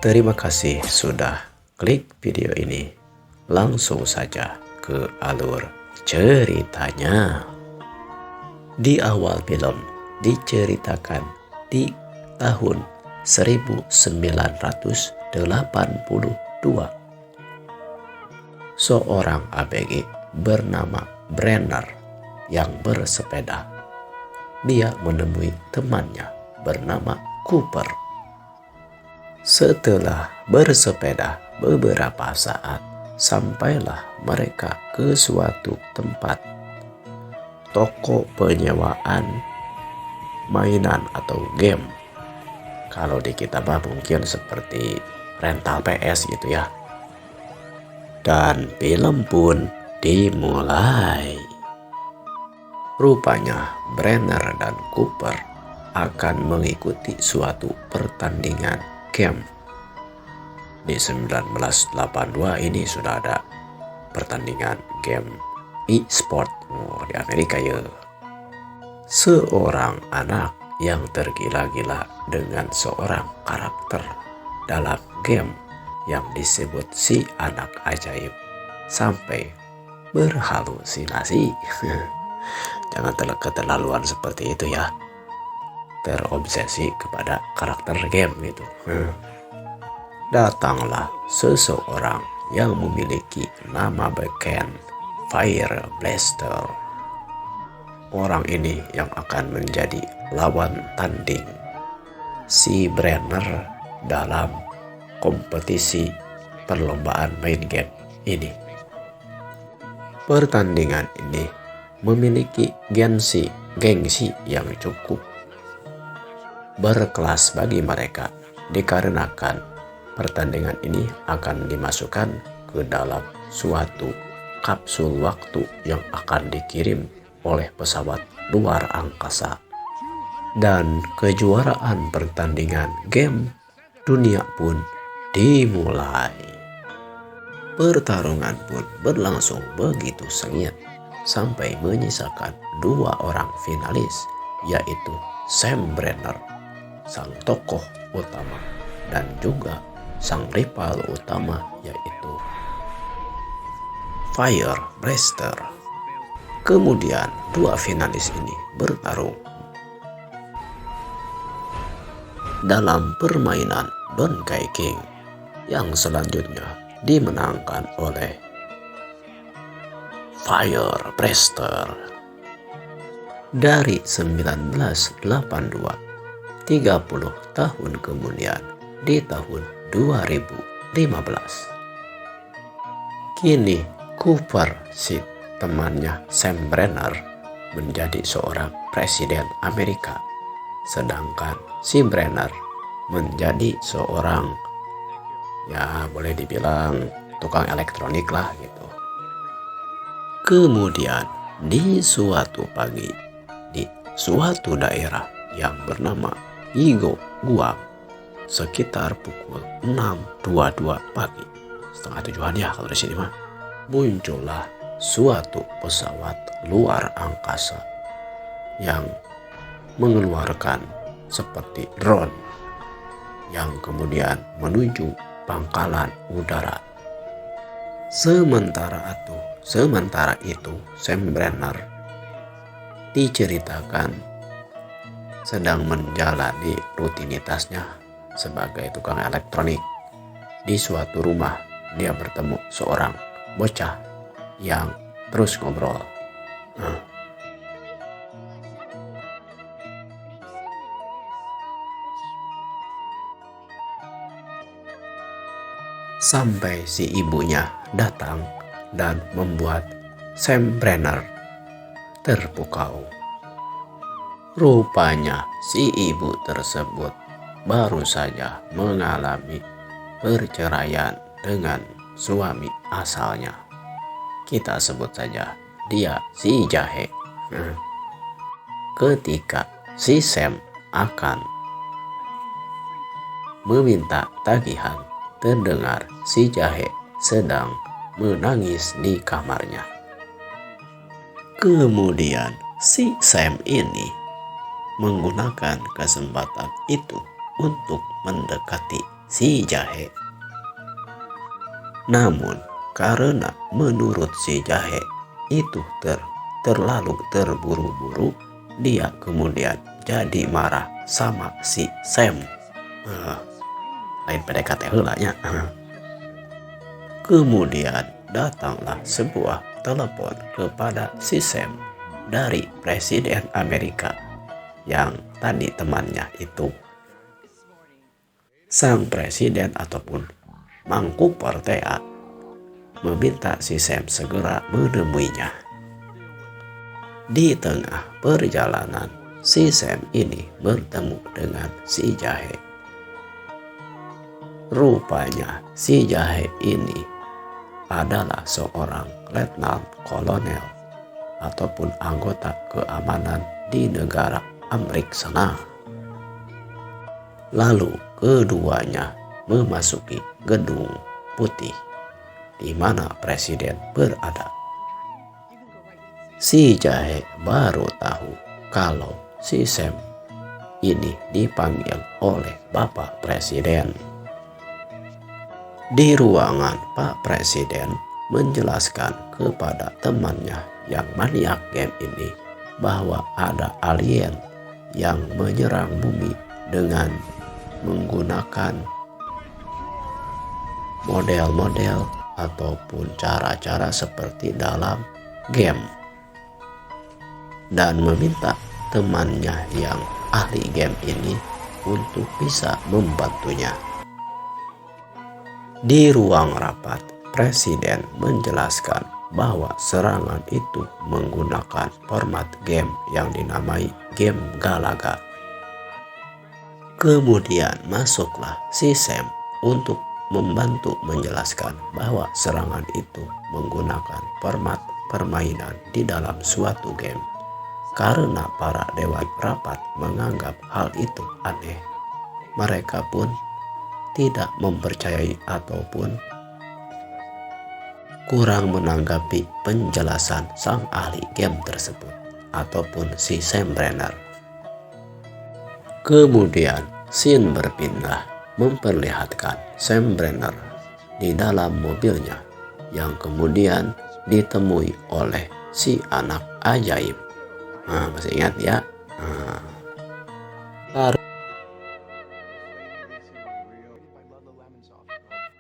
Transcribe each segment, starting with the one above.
Terima kasih sudah klik video ini. Langsung saja ke alur ceritanya. Di awal film diceritakan di tahun 1982, seorang ABG bernama Brenner yang bersepeda. Dia menemui temannya bernama Cooper. Setelah bersepeda beberapa saat, sampailah mereka ke suatu tempat, toko penyewaan mainan atau game. Kalau di kita mah mungkin seperti rental PS gitu ya. Dan film pun dimulai. Rupanya Brenner dan Cooper akan mengikuti suatu pertandingan game. Di 1982 ini sudah ada pertandingan game e-sport di Amerika ya. Seorang anak yang tergila-gila dengan seorang karakter dalam game yang disebut si anak ajaib sampai berhalusinasi. Jangan keterlaluan seperti itu ya. Terobsesi kepada karakter game gitu. Datanglah seseorang yang memiliki nama beken Fire Blaster. Orang ini yang akan menjadi lawan tanding si Brenner dalam kompetisi perlombaan main game ini. Pertandingan ini memiliki gengsi yang cukup berkelas bagi mereka, dikarenakan pertandingan ini akan dimasukkan ke dalam suatu kapsul waktu yang akan dikirim oleh pesawat luar angkasa. Dan kejuaraan pertandingan game dunia pun dimulai. Pertarungan pun berlangsung begitu sengit sampai menyisakan dua orang finalis, yaitu Sam Brenner, sang tokoh utama, dan juga sang rival utama, yaitu Fire Blaster. Kemudian dua finalis ini bertarung dalam permainan Donkey King yang selanjutnya dimenangkan oleh Fire Blaster. Dari 1982, 30 tahun kemudian, di tahun 2015, kini Cooper, si temannya Sam Brenner, menjadi seorang presiden Amerika, sedangkan si Brenner menjadi seorang, ya boleh dibilang tukang elektronik lah gitu. Kemudian di suatu pagi, di suatu daerah yang bernama Igo Guam, sekitar pukul 6.22 pagi, setengah tujuan ya kalau di sini mah, muncullah suatu pesawat luar angkasa yang mengeluarkan seperti drone yang kemudian menuju pangkalan udara. Sementara itu Sam Brenner diceritakan sedang menjalani rutinitasnya sebagai tukang elektronik. Di suatu rumah dia bertemu seorang bocah yang terus ngobrol. Sampai si ibunya datang dan membuat Sam Brenner terpukau. Rupanya si ibu tersebut baru saja mengalami perceraian dengan suami asalnya. Kita sebut saja dia si Jahe. Ketika si Sam akan meminta tagihan, terdengar si Jahe sedang menangis di kamarnya. Kemudian si Sam ini menggunakan kesempatan itu untuk mendekati si Jahe. Namun karena menurut si Jahe itu terlalu terburu-buru, dia kemudian jadi marah sama si Sam. Lain PDKT heula nya. Kemudian datanglah sebuah telepon kepada si Sam dari Presiden Amerika yang tadi temannya itu. Sang presiden ataupun Mang Kupertea meminta si Sam segera menemuinya. Di tengah perjalanan, si Sam ini bertemu dengan si Jahe. Rupanya si Jahe ini adalah seorang letnan kolonel ataupun anggota keamanan di negara Amerika sana. Lalu keduanya memasuki gedung putih di mana presiden berada. Si Jahe baru tahu kalau si Sam ini dipanggil oleh Bapak Presiden. Di ruangan, Pak Presiden menjelaskan kepada temannya yang maniak game ini bahwa ada alien yang menyerang bumi dengan menggunakan model-model ataupun cara-cara seperti dalam game, dan meminta temannya yang ahli game ini untuk bisa membantunya. Di ruang rapat, Presiden menjelaskan bahwa serangan itu menggunakan format game yang dinamai game Galaga. Kemudian masuklah si Sam untuk membantu menjelaskan bahwa serangan itu menggunakan format permainan di dalam suatu game. Karena para dewan rapat menganggap hal itu aneh, mereka pun tidak mempercayai ataupun kurang menanggapi penjelasan sang ahli game tersebut ataupun si Sam Brenner. Kemudian scene berpindah memperlihatkan Sam Brenner di dalam mobilnya yang kemudian ditemui oleh si anak ajaib. Masih ingat ya?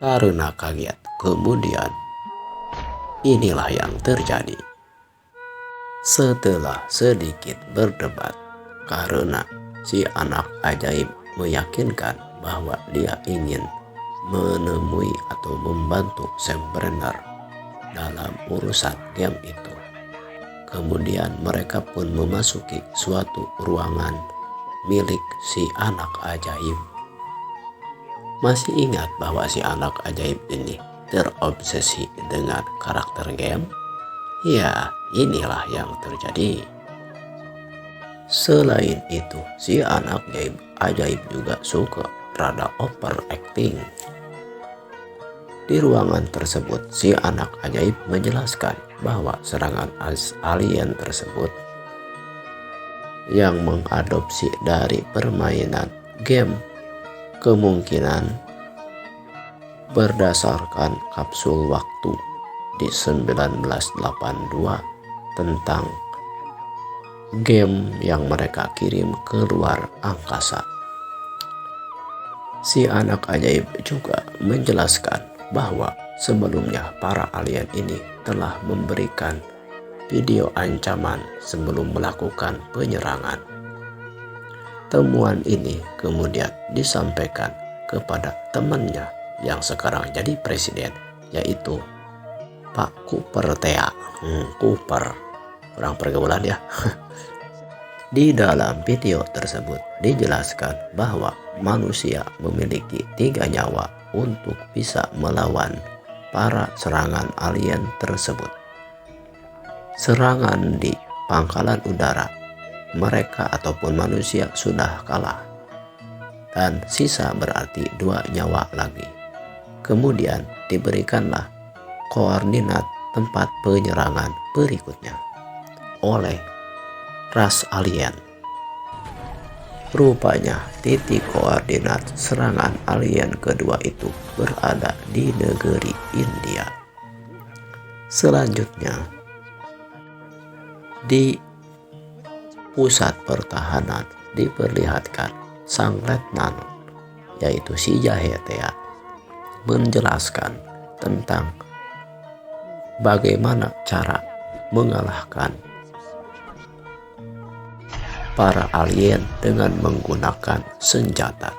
Karena kaget, kemudian inilah yang terjadi. Setelah sedikit berdebat, karena si anak ajaib meyakinkan bahwa dia ingin menemui atau membantu Sam Brenner dalam urusan game itu. Kemudian mereka pun memasuki suatu ruangan milik si anak ajaib. Masih ingat bahwa si anak ajaib ini terobsesi dengan karakter game? Ya, inilah yang terjadi. Selain itu, si anak ajaib juga suka rada overacting. Di ruangan tersebut, si anak ajaib menjelaskan bahwa serangan alien tersebut yang mengadopsi dari permainan game kemungkinan berdasarkan kapsul waktu di 1982 tentang game yang mereka kirim ke luar angkasa. Si anak ajaib juga menjelaskan bahwa sebelumnya para alien ini telah memberikan video ancaman sebelum melakukan penyerangan. Temuan ini kemudian disampaikan kepada temannya yang sekarang jadi presiden, yaitu Pak Kupertea. Cooper, kurang pergaulan ya. Di dalam video tersebut dijelaskan bahwa manusia memiliki 3 nyawa untuk bisa melawan para serangan alien tersebut. Serangan di pangkalan udara, mereka ataupun manusia sudah kalah, dan sisa berarti 2 nyawa lagi. Kemudian diberikanlah koordinat tempat penyerangan berikutnya oleh ras alien. Rupanya titik koordinat serangan alien kedua itu berada di negeri India. Selanjutnya, di pusat pertahanan diperlihatkan sang letnan, yaitu si Jahetea, menjelaskan tentang bagaimana cara mengalahkan para alien dengan menggunakan senjata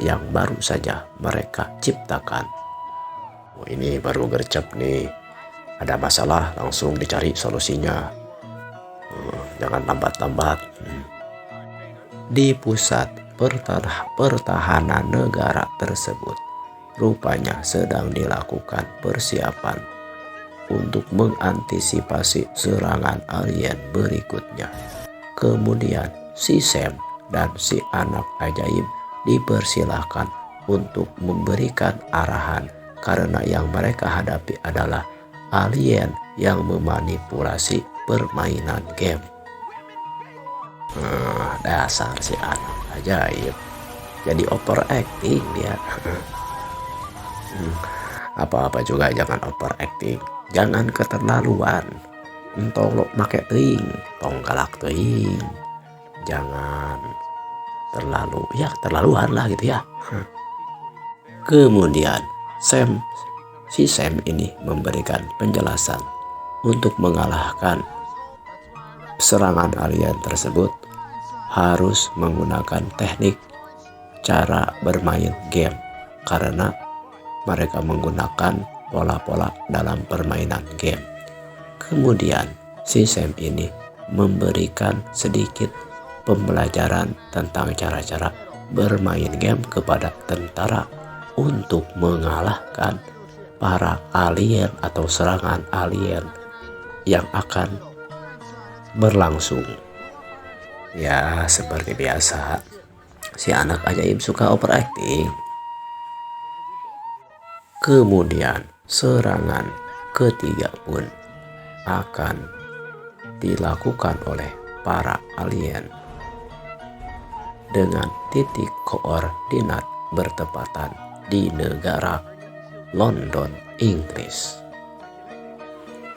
yang baru saja mereka ciptakan. Oh, ini baru gercep nih, ada masalah langsung dicari solusinya, jangan lambat-lambat. Di pusat pertahanan negara tersebut rupanya sedang dilakukan persiapan untuk mengantisipasi serangan alien berikutnya. Kemudian si Sam dan si anak ajaib dipersilahkan untuk memberikan arahan karena yang mereka hadapi adalah alien yang memanipulasi permainan game. Dasar si anak ajaib, jadi overacting dia. Apa-apa juga jangan overacting, jangan keterlaluan. Entong lo make teuing, tong galak teuing. Jangan terlaluan lah gitu ya. Kemudian si Sam ini memberikan penjelasan untuk mengalahkan serangan alien tersebut harus menggunakan teknik cara bermain game, karena mereka menggunakan pola-pola dalam permainan game. Kemudian si Sam ini memberikan sedikit pembelajaran tentang cara-cara bermain game kepada tentara untuk mengalahkan para alien atau serangan alien yang akan berlangsung. Ya, seperti biasa, si anak ajaib suka overacting. Kemudian serangan ketiga pun akan dilakukan oleh para alien dengan titik koordinat bertepatan di negara London, Inggris.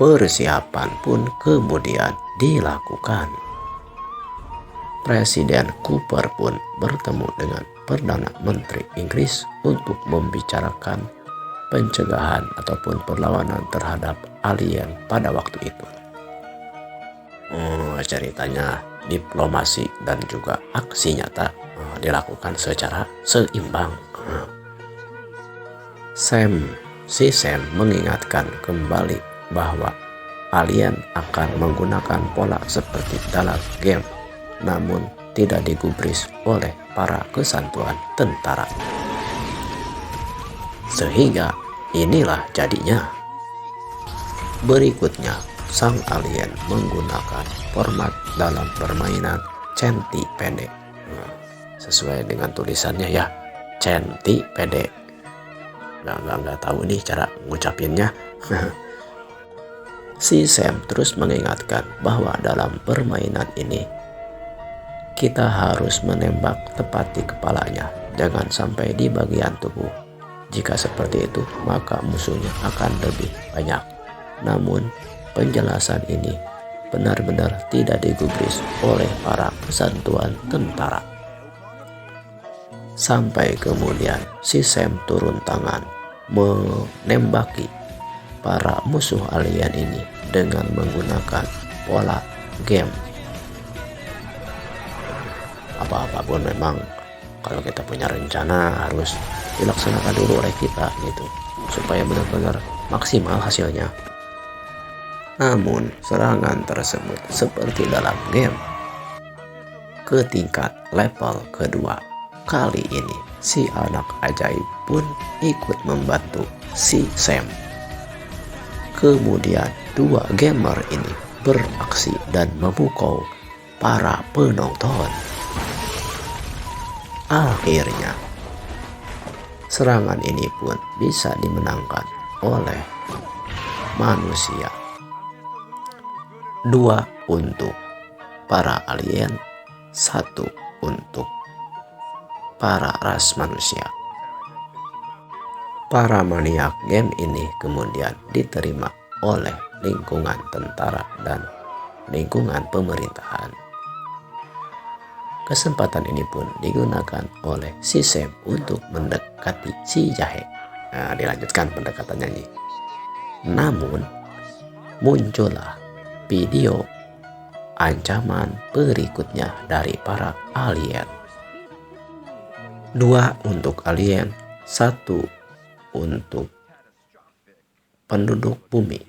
Persiapan pun kemudian dilakukan. Presiden Cooper pun bertemu dengan Perdana Menteri Inggris untuk membicarakan pencegahan ataupun perlawanan terhadap alien pada waktu itu. Ceritanya diplomasi dan juga aksi nyata dilakukan secara seimbang. Si Sam mengingatkan kembali bahwa alien akan menggunakan pola seperti dalam game, namun tidak digubris oleh para kesatuan tentara. Sehingga inilah jadinya. Berikutnya, sang alien menggunakan format dalam permainan Centi Pede. Sesuai dengan tulisannya ya, Centi Pede. Nggak tahu nih cara ngucapinnya. Si Sam terus mengingatkan bahwa dalam permainan ini kita harus menembak tepat di kepalanya, jangan sampai di bagian tubuh. Jika seperti itu, maka musuhnya akan lebih banyak. Namun, penjelasan ini benar-benar tidak digubris oleh para kesatuan tentara. Sampai kemudian si Sam turun tangan menembaki para musuh alien ini dengan menggunakan pola game. Apa-apapun memang kalau kita punya rencana harus dilaksanakan dulu oleh kita gitu, supaya benar-benar maksimal hasilnya. Namun serangan tersebut seperti dalam game ke tingkat level kedua. Kali ini si anak ajaib pun ikut membantu si Sam. Kemudian dua gamer ini beraksi dan memukul para penonton. Akhirnya serangan ini pun bisa dimenangkan oleh manusia. 2 untuk para alien, satu untuk para ras manusia. Para maniak game ini kemudian diterima oleh lingkungan tentara dan lingkungan pemerintahan. Kesempatan ini pun digunakan oleh si Sam untuk mendekati si Jahe. Nah, dilanjutkan pendekatannya nih. Namun muncullah video ancaman berikutnya dari para alien. 2 untuk alien, 1 untuk penduduk bumi.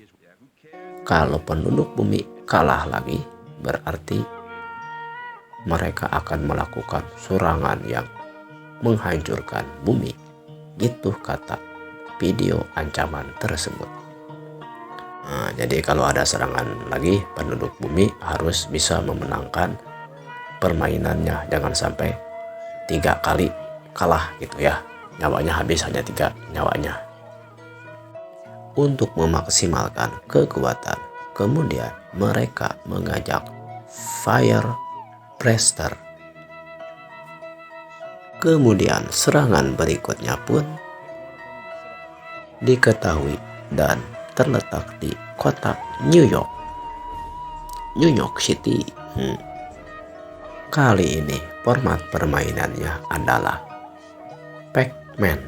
Kalau penduduk bumi kalah lagi, berarti mereka akan melakukan serangan yang menghancurkan bumi. Gitu kata video ancaman tersebut. Nah, jadi kalau ada serangan lagi, penduduk bumi harus bisa memenangkan permainannya. Jangan sampai 3 kali kalah gitu ya. Nyawanya habis hanya 3 nyawanya. Untuk memaksimalkan kekuatan, kemudian mereka mengajak Fire Blaster. Kemudian serangan berikutnya pun diketahui dan terletak di kota New York City. Kali ini format permainannya adalah Pac-Man.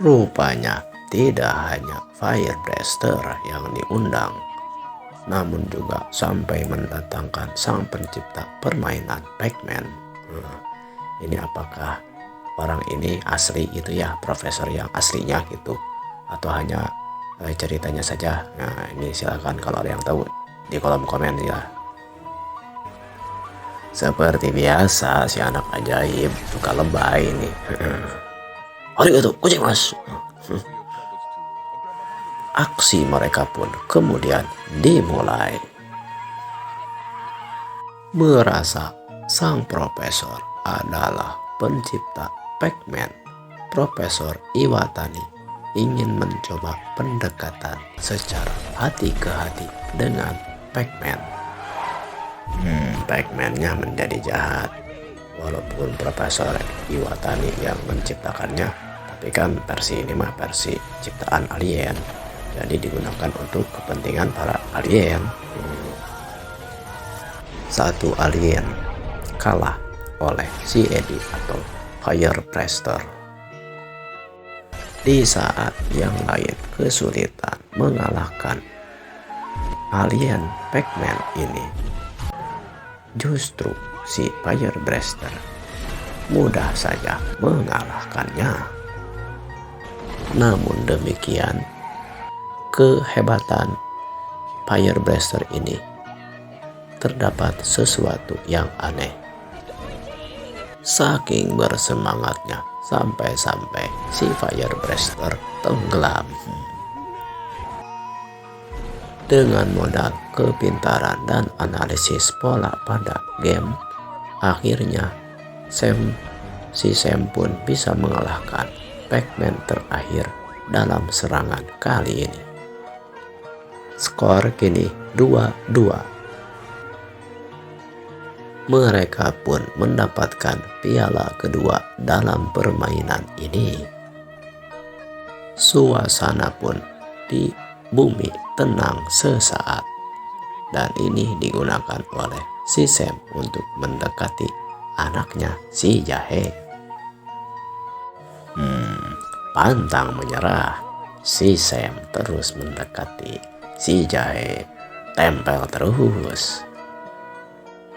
Rupanya tidak hanya Fire Blaster yang diundang, namun juga sampai mendatangkan sang pencipta permainan Pac-Man. Ini apakah orang ini asli itu ya, profesor yang aslinya gitu, atau hanya ceritanya saja? Nah, ini silakan kalau ada yang tahu di kolom komen ya. Seperti biasa si anak ajaib suka lebay nih. Arigato kucing mas. Aksi mereka pun kemudian dimulai. Merasa sang profesor adalah pencipta Pac-Man, Profesor Iwatani ingin mencoba pendekatan secara hati ke hati dengan Pac-Man. Pac-Man-nya menjadi jahat. Walaupun Profesor Iwatani yang menciptakannya, tapi kan versi ini mah versi ciptaan alien. Jadi digunakan untuk kepentingan para alien. Satu alien kalah oleh si Eddie atau Fire Blaster. Di saat yang lain kesulitan mengalahkan alien Pac-Man ini, justru si Fire Blaster mudah saja mengalahkannya. Namun demikian, kehebatan Fire Blaster ini terdapat sesuatu yang aneh. Saking bersemangatnya sampai-sampai si Fire Blaster tenggelam. Dengan modal kepintaran dan analisis pola pada game, akhirnya si Sam pun bisa mengalahkan Pac-Man terakhir dalam serangan kali ini. Skor kini 2-2. Mereka pun mendapatkan piala kedua dalam permainan ini. Suasana pun di bumi tenang sesaat, dan ini digunakan oleh si Sam untuk mendekati anaknya si Jahe. Pantang menyerah, si Sam terus mendekati si Jahe, tempel terus.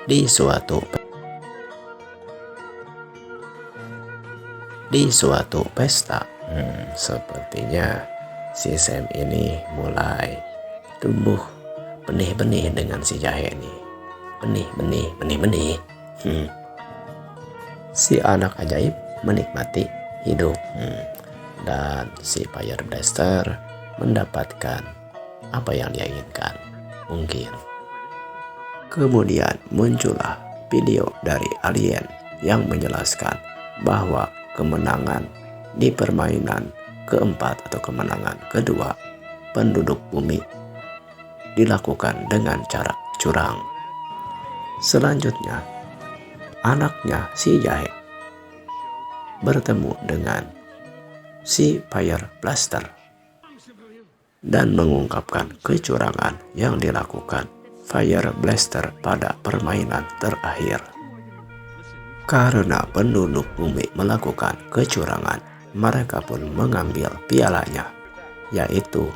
Di suatu pesta, sepertinya si Sam ini mulai tumbuh benih-benih dengan si Jahe ini. Benih-benih. Si anak ajaib menikmati hidup, dan si Fire Blaster mendapatkan apa yang dia inginkan, mungkin. Kemudian muncullah video dari alien yang menjelaskan bahwa kemenangan di permainan keempat atau kemenangan kedua penduduk bumi dilakukan dengan cara curang. Selanjutnya, anaknya si Jahe bertemu dengan si Fire Blaster dan mengungkapkan kecurangan yang dilakukan Fire Blaster pada permainan terakhir. Karena penduduk bumi melakukan kecurangan, mereka pun mengambil pialanya, yaitu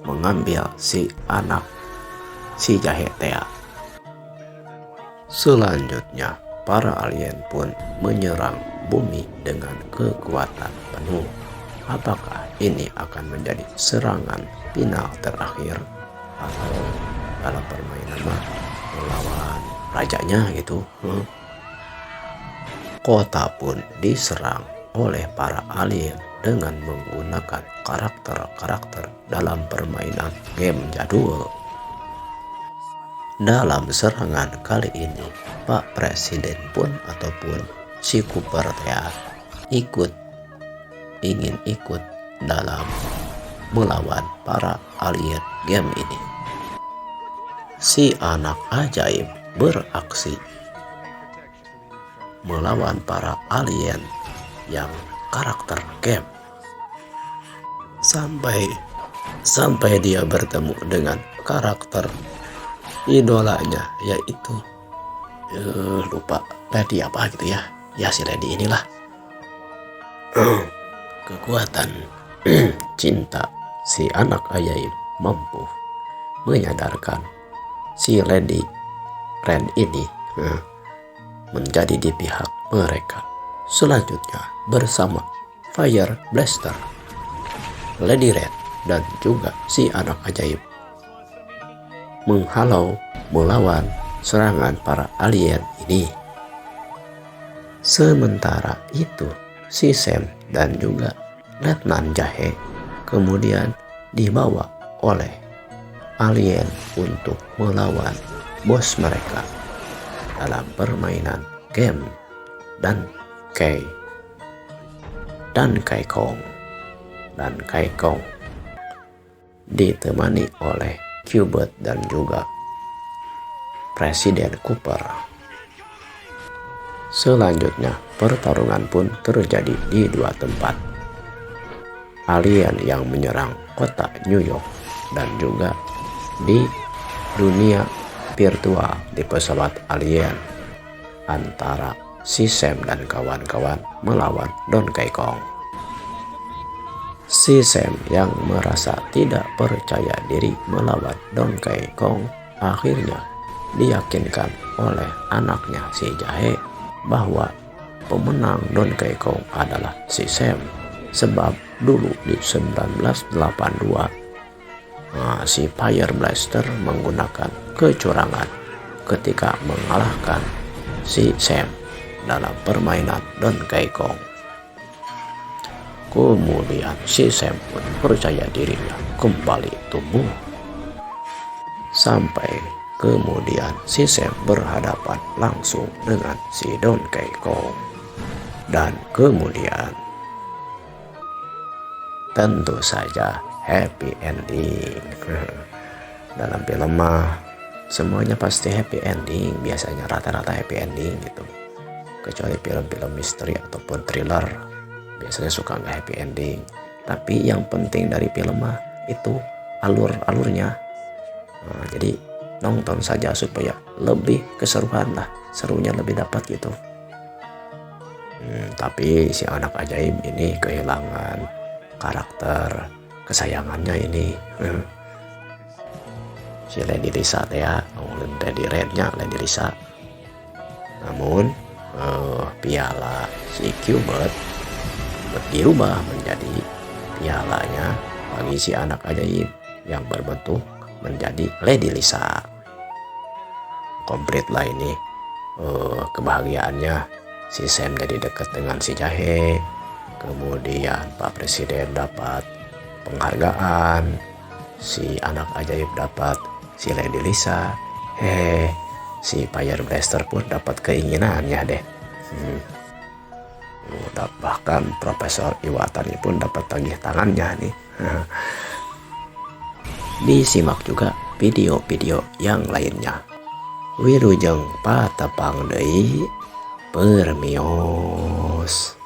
mengambil si anak si Jahe Tea. Selanjutnya, para alien pun menyerang bumi dengan kekuatan penuh. Apakah ini akan menjadi serangan final terakhir atau dalam permainan melawan rajanya gitu? Kota pun diserang oleh para alien dengan menggunakan karakter-karakter dalam permainan game jadul. Dalam serangan kali ini, Pak Presiden pun ataupun si Cooper Tea ingin ikut dalam melawan para alien game ini. Si anak ajaib beraksi melawan para alien yang karakter game sampai dia bertemu dengan karakter idolanya, yaitu lupa Lady apa gitu ya si Lady inilah. Kekuatan cinta si anak ajaib mampu menyadarkan si Lady Red ini menjadi di pihak mereka. Selanjutnya, bersama Fire Blaster, Lady Red dan juga si anak ajaib menghalau melawan serangan para alien ini. Sementara itu, si Sam dan juga Letnan Jahe kemudian dibawa oleh alien untuk melawan bos mereka dalam permainan game dan Kai Kong ditemani oleh Q-Bot dan juga Presiden Cooper. Selanjutnya, pertarungan pun terjadi di dua tempat. Alien yang menyerang kota New York dan juga di dunia virtual di pesawat alien antara si Sam dan kawan-kawan melawan Donkey Kong. Si Sam yang merasa tidak percaya diri melawan Donkey Kong akhirnya diyakinkan oleh anaknya si Jahe bahwa pemenang Donkey Kong adalah si Sam, sebab dulu di 1982 si Fire Blaster menggunakan kecurangan ketika mengalahkan si Sam dalam permainan Donkey Kong. Kemudian si Sam pun percaya dirinya kembali tumbuh. Sampai kemudian si Sam berhadapan langsung dengan si Donkey Kong. Dan kemudian tentu saja happy ending. Dalam film mah semuanya pasti happy ending, biasanya rata-rata happy ending gitu. Kecuali film-film misteri ataupun thriller, biasanya suka nggak happy ending. Tapi yang penting dari film mah itu alurnya. Jadi nonton saja supaya lebih keseruan lah, serunya lebih dapat gitu. Tapi si anak ajaib ini kehilangan karakter kesayangannya ini. Si Lady Lisa ya, Lady Rednya Lady Lisa. Namun piala si Q-Bot dirubah menjadi pialanya bagi si anak ajaib yang berbentuk menjadi Lady Lisa. Komplit lah ini kebahagiaannya. Si Sam jadi dekat dengan si Jahe. Kemudian Pak Presiden dapat penghargaan. Si anak ajaib dapat si Lady Lisa. Si Fire Blaster pun dapat keinginannya deh. Bahkan Profesor Iwatani pun dapat tagih tangannya nih. Disimak juga video-video yang lainnya. Wilujeng patepang deui permios.